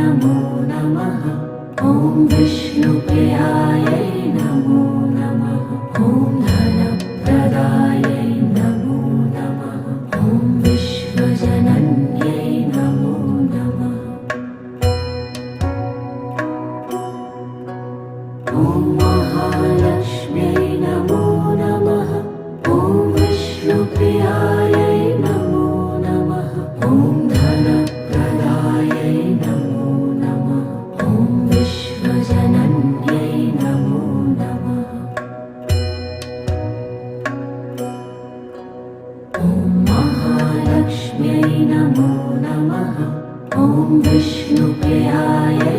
नमो नमः। ॐ विष्णुप्रियायै नमो नमः। ॐ धनप्रदायै नमो नमः। ॐ विश्वजनन्यै नमो नमः। ॐ महालक्ष्म्यै नमो नमः। ॐ विष्णुप्रियायै नमो नमः। ॐ धनप्रदायै नमो नमः। ॐ विश्वजनन्यै नमो नमः। ॐ महालक्ष्म्यै नमो नमः। ॐ विष्णुप्रियायै